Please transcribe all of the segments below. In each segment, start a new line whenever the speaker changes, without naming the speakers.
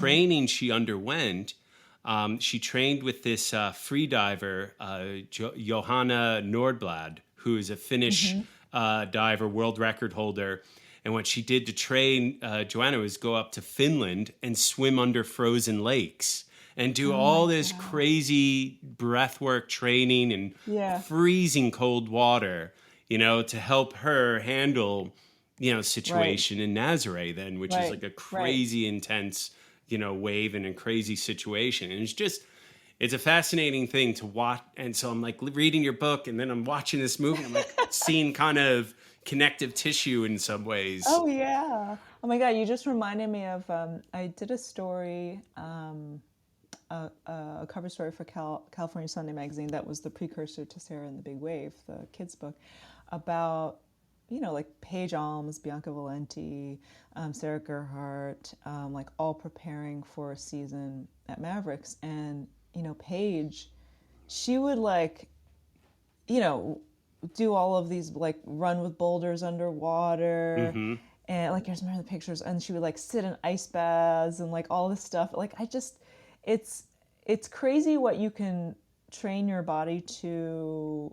training she underwent, she trained with this free diver, Johanna Nordblad, who is a Finnish diver, world record holder. And what she did to train Joanna was go up to Finland and swim under frozen lakes and do all this crazy breathwork training and freezing cold water, to help her handle, situation in Nazare then, which is like a crazy intense, wave and a crazy situation. And it's a fascinating thing to watch. And so I'm like reading your book and then I'm watching this movie and I'm like seeing kind of connective tissue in some ways.
Oh yeah. Oh my God, you just reminded me of I did a story, a cover story for California Sunday Magazine that was the precursor to Sarah and the Big Wave, the kids book, about like Paige Alms, Bianca Valenti, Sarah Gerhard, like all preparing for a season at Mavericks. And Paige, she would do all of these, like run with boulders underwater. And like I just remember the pictures, and she would like sit in ice baths and like all this stuff. Like it's crazy what you can train your body to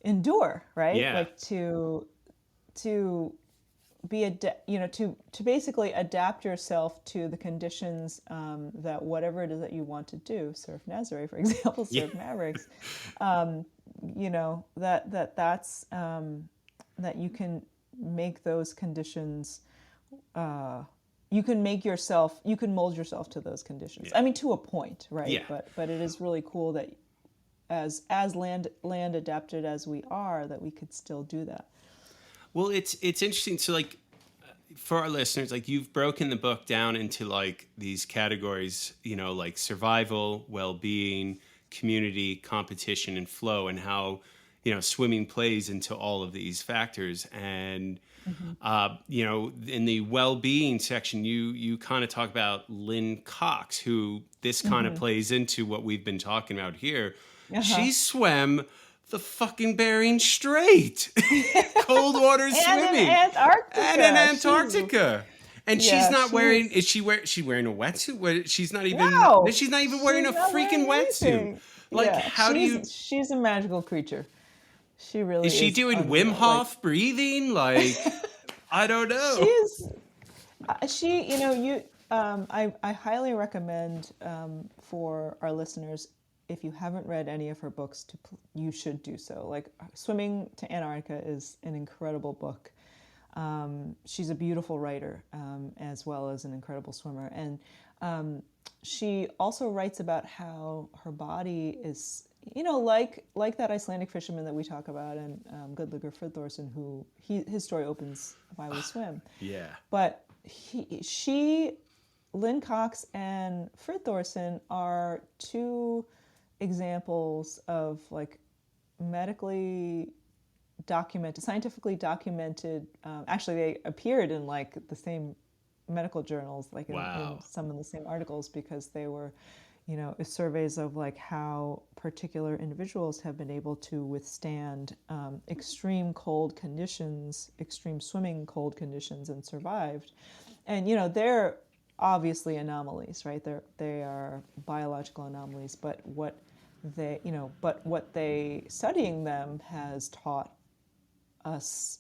endure, right?
Yeah.
Like to be to basically adapt yourself to the conditions that whatever it is that you want to do. Surf Nazare, for example, Surf Mavericks. That's that you can make those conditions. You can mold yourself to those conditions. I mean, to a point, right?
Yeah.
But it is really cool that as land adapted as we are, that we could still do that.
Well, it's interesting. So like for our listeners, like you've broken the book down into like these categories, like survival, well-being, community, competition, and flow, and how, swimming plays into all of these factors. And, in the well-being section, you kind of talk about Lynn Cox, who this kind of plays into what we've been talking about here. She swam the fucking Bering Strait, cold water swimming,
and
in Antarctica. And she's not wearing. Is she wearing a wetsuit? She's not even.
No,
she's not even wearing a freaking wetsuit. Like, how do you?
She's a magical creature. She really is.
Is she doing Wim Hof breathing? Like, I don't know.
I highly recommend for our listeners, if you haven't read any of her books, you should do so. Like Swimming to Antarctica is an incredible book. She's a beautiful writer as well as an incredible swimmer. And she also writes about how her body is, like that Icelandic fisherman that we talk about, and Gudlugur Friðþórsson, who his story opens Why We Swim.
Yeah.
But Lynn Cox and Friðþórsson are two examples of like scientifically documented. Actually, they appeared in like the same medical journals, like in some of the same articles, because they were, surveys of like how particular individuals have been able to withstand extreme cold conditions, extreme swimming cold conditions, and survived. And they're obviously anomalies, right? They are biological anomalies, but what they studying them has taught us,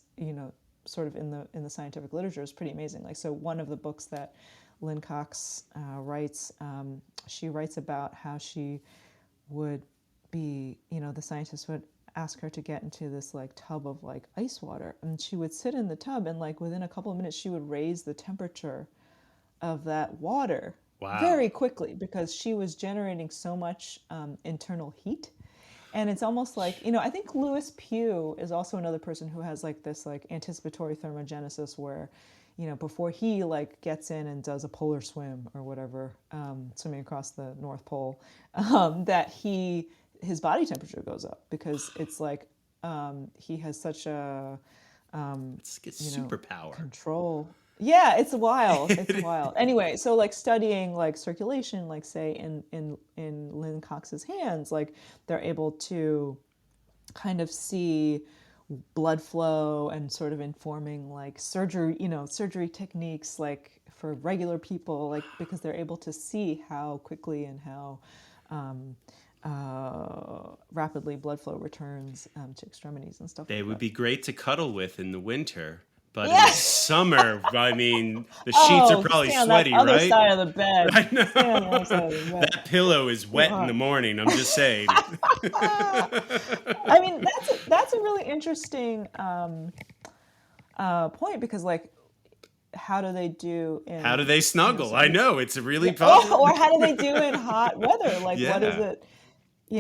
sort of in the scientific literature, is pretty amazing. Like, so one of the books that Lynn Cox writes, she writes about how she would be, the scientists would ask her to get into this like tub of like ice water, and she would sit in the tub, and like within a couple of minutes she would raise the temperature of that water very quickly, because she was generating so much internal heat. And it's almost like, I think Lewis Pugh is also another person who has like this like anticipatory thermogenesis where, before he like gets in and does a polar swim or whatever, swimming across the North Pole, that his body temperature goes up, because it's like he has such a
superpower
control. Yeah, it's wild. It's wild. Anyway, so like studying like circulation, like say in Lynn Cox's hands, like they're able to kind of see blood flow and sort of informing like surgery techniques, like for regular people, like because they're able to see how quickly and how rapidly blood flow returns to extremities and stuff
They
like
would
that.
be great to cuddle with in the winter, but in the
Yeah.
summer, I mean, the sheets are
Oh,
probably
stay on that
sweaty,
other
right?
side of the bed.
I
Stay on the other
know.
side of the bed.
That pillow is
Too
wet in the
hot.
morning. I'm just saying.
I mean, that's a really interesting point because, like, how do they do
How do
in
they snuggle? I
certain,
know it's a really
yeah,
fun.
or how do they do in hot weather? Like, what is
Yeah.
it?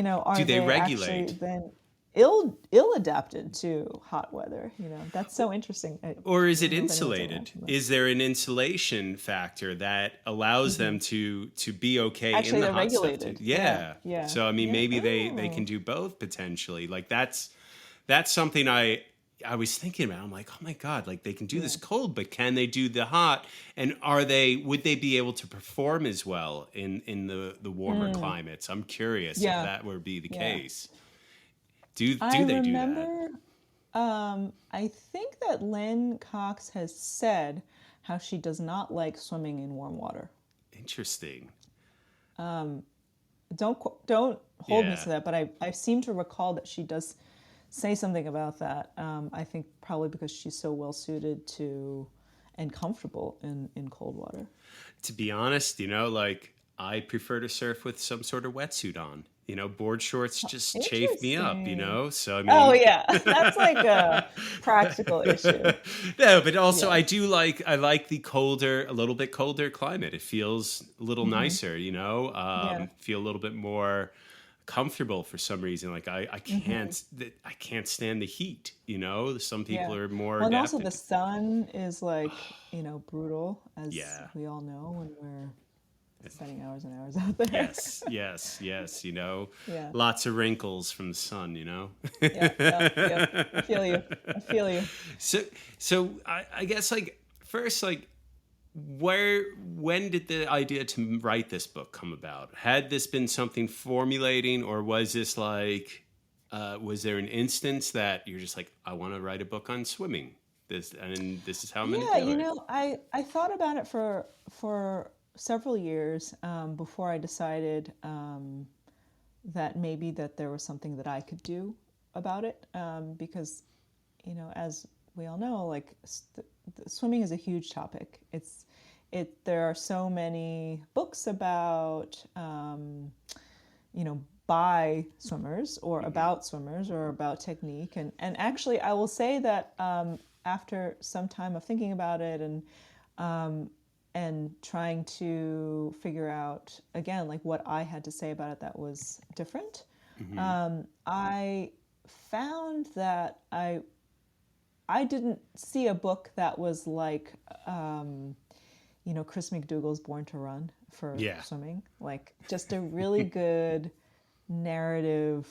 Are
Do they
they actually
regulate?
then ill adapted to hot weather? That's so interesting. I
Or is it
don't know if anyone's ever
insulated?
asked them that.
Is there an insulation factor that allows them to be okay in
Actually,
the
they're
hot stuff too?
regulated. Yeah,
Yeah.
yeah,
So I mean,
yeah.
maybe they can
Oh.
do both potentially. Like that's something I was thinking about. I'm like, oh my god, like they can do this
Yeah.
cold, but can they do the hot? And would they be able to perform as well in the warmer climates? I'm curious if
Yeah.
that would be the
Yeah.
case. Do
I
they do that?
remember, I think that Lynn Cox has said how she does not like swimming in warm water.
Interesting.
Don't hold me
Yeah.
to that, but I seem to recall that she does say something about that. I think probably because she's so well suited to and comfortable in cold water.
To be honest, like I prefer to surf with some sort of wetsuit on. Board shorts just chafe me up,
Interesting.
So I
Oh
mean
yeah, that's like a practical issue.
no, but also
Yeah.
I like the a little bit colder climate. It feels a little nicer,
Yeah.
feel a little bit more comfortable for some reason. Like I can't stand the heat, Some people
Yeah.
are more
Well, and also the
adapted.
sun is like, brutal, as
Yeah.
we all know when we're spending hours and hours out there.
Yes, yes, yes.
Yeah.
Lots of wrinkles from the sun.
Yep. Yep. Yep. I feel you. I feel you.
So, I guess like first, like when did the idea to write this book come about? Had this been something formulating, or was this like, was there an instance that you're just like, I want to write a book on swimming? This is how I'm going to
Yeah,
do it.
I thought about it for several years before I decided that maybe that there was something that I could do about it because as we all know, like swimming is a huge topic. There are so many books about by swimmers or about swimmers or about technique, and actually I will say that after some time of thinking about it and trying to figure out again like what I had to say about it that was different, I found that I didn't see a book that was like Chris McDougall's Born to Run for
Yeah.
swimming, like just a really good narrative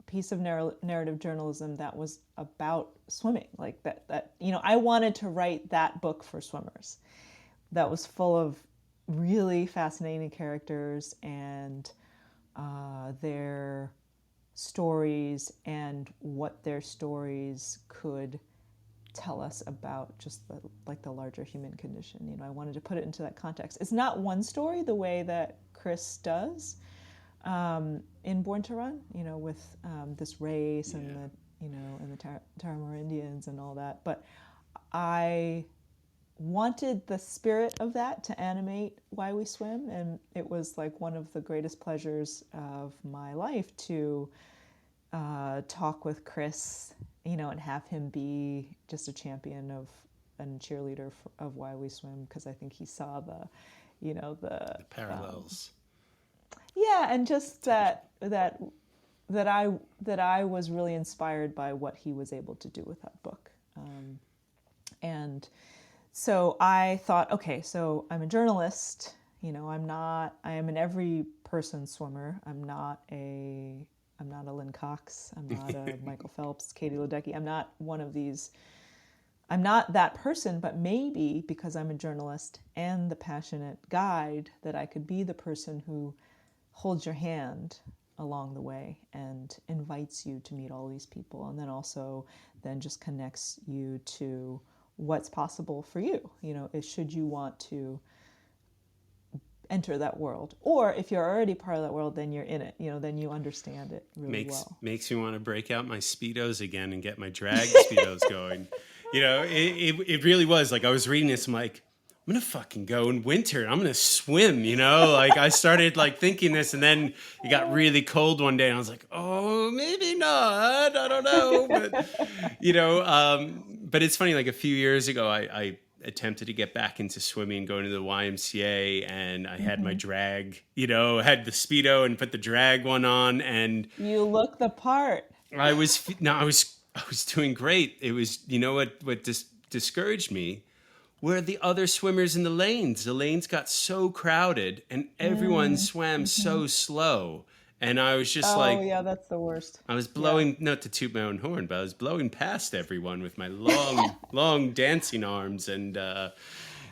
piece of narrative journalism that was about swimming, like that I wanted to write that book for swimmers that was full of really fascinating characters and their stories and what their stories could tell us about just the larger human condition. I wanted to put it into that context. It's not one story the way that Chris does in Born to Run, with this race and the Tarahumara Indians and all that. But I wanted the spirit of that to animate Why We Swim, and it was like one of the greatest pleasures of my life to talk with Chris, and have him be just a champion of and cheerleader of Why We Swim, because I think he saw the
Parallels.
yeah, and just that I was really inspired by what he was able to do with that book, and so I thought, okay, so I'm a journalist. I am an every person swimmer. I'm not a Lynn Cox. I'm not a Michael Phelps, Katie Ledecky. I'm not one of these. I'm not that person, but maybe because I'm a journalist and the passionate guide, that I could be the person who holds your hand along the way and invites you to meet all these people, and then also then just connects you to what's possible for you. Should you want to enter that world, or if you're already part of that world, then you're in it. Then you understand it really well.
Makes me want to break out my Speedos again and get my drag Speedos going. It really was like I was reading this. I'm like, I'm gonna fucking go in winter. I'm gonna swim. Like I started like thinking this, and then it got really cold one day, and I was like, oh, maybe not. I don't know, but it's funny. Like a few years ago, I attempted to get back into swimming, going to the YMCA, and I had my drag, had the Speedo and put the drag one on, and
you look the part.
I was doing great. It was, what discouraged me were the other swimmers in the lanes. The lanes got so crowded and everyone swam so slow. And I was just
yeah, that's the worst.
I was blowing, not to toot my own horn, but I was blowing past everyone with my long dancing arms and, and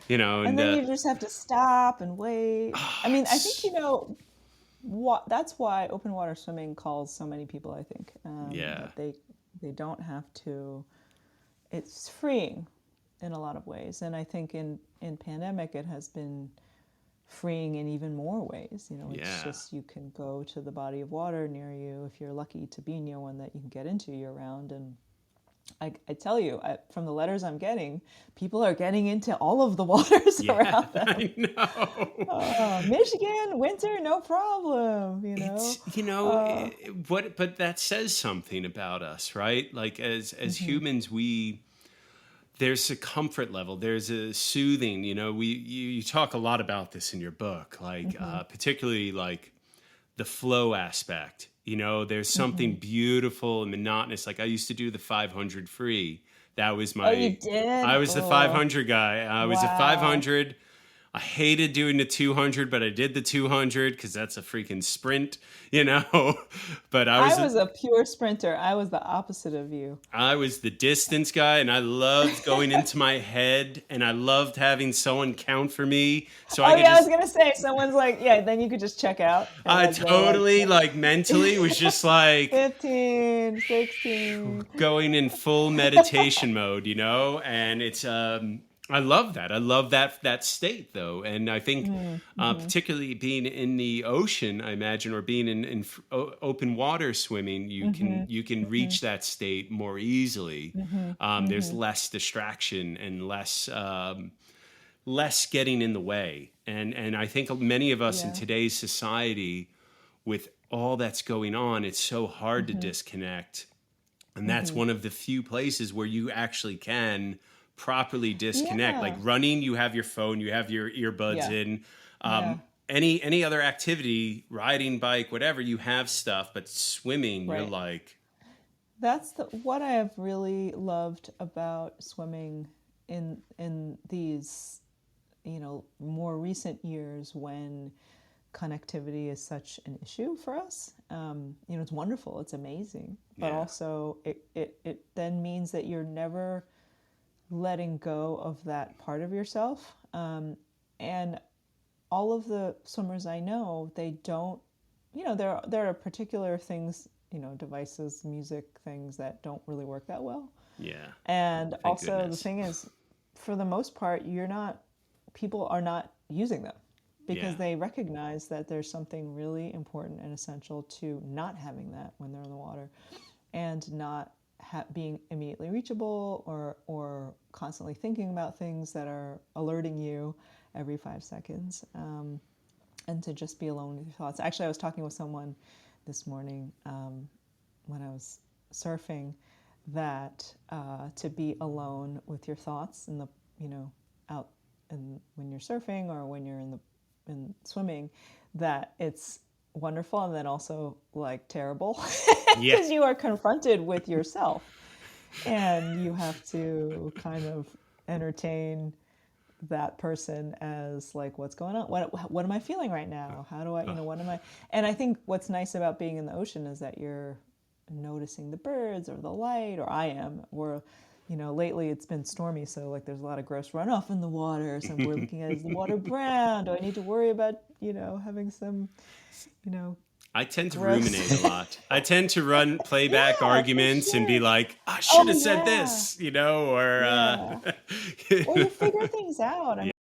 then you just have to stop and wait. I mean, I think, that's why open water swimming calls so many people, I think. That they don't have to, it's freeing in a lot of ways. And I think in pandemic, it has been freeing in even more ways. It's just you can go to the body of water near you if you're lucky to be near one that you can get into year round. And I tell you, from the letters I'm getting, people are getting into all of the waters around them.
I know.
Michigan, winter, no problem.
But that says something about us, right? Like as humans, there's a comfort level. There's a soothing, you talk a lot about this in your book, like particularly like the flow aspect. There's something beautiful and monotonous. Like I used to do the 500 free. That was my.
Oh, you did?
I was the 500 guy. I was a 500. I hated doing the 200, but I did the 200 because that's a freaking sprint, But I
was a pure sprinter. I was the opposite of you.
I was the distance guy, and I loved going into my head, and I loved having someone count for me. So I was
going to say, someone's like, then you could just check out.
I totally, mentally was just like
15, 16.
Going in full meditation mode, and it's... I love that. I love that state, though. And I think particularly being in the ocean, I imagine, or being in open water swimming, you can reach that state more easily. There's less distraction and less getting in the way. And I think many of us in today's society, with all that's going on, it's so hard to disconnect. And that's one of the few places where you actually can properly disconnect. Like running, you have your phone, you have your earbuds in. Any other activity, riding, bike, whatever, you have stuff, but swimming, you're like...
That's what I have really loved about swimming in these, more recent years when connectivity is such an issue for us. It's wonderful, it's amazing, but also it then means that you're never letting go of that part of yourself. And all of the swimmers I know, they don't, there are particular things, devices, music, things that don't really work that well.
Yeah.
And also the thing is, for the most part, people are not using them because they recognize that there's something really important and essential to not having that when they're in the water and not being immediately reachable or constantly thinking about things that are alerting you every 5 seconds, and to just be alone with your thoughts. Actually, I was talking with someone this morning when I was surfing that to be alone with your thoughts in the out and when you're surfing or when you're in swimming, that it's wonderful and then also like terrible because you are confronted with yourself and you have to kind of entertain that person as like, what's going on, what am I feeling right now, how do I what am I, and I think what's nice about being in the ocean is that you're noticing the birds or the light, or I am, or lately it's been stormy, so like there's a lot of gross runoff in the water, so we're looking at, is the water brown, do I need to worry about having some
I tend to
Gross.
ruminate a lot. I tend to run playback
Yeah, for
arguments and be
sure.
like, I should
Oh
have said
yeah,
this, you know, or
yeah. Or you figure things out. I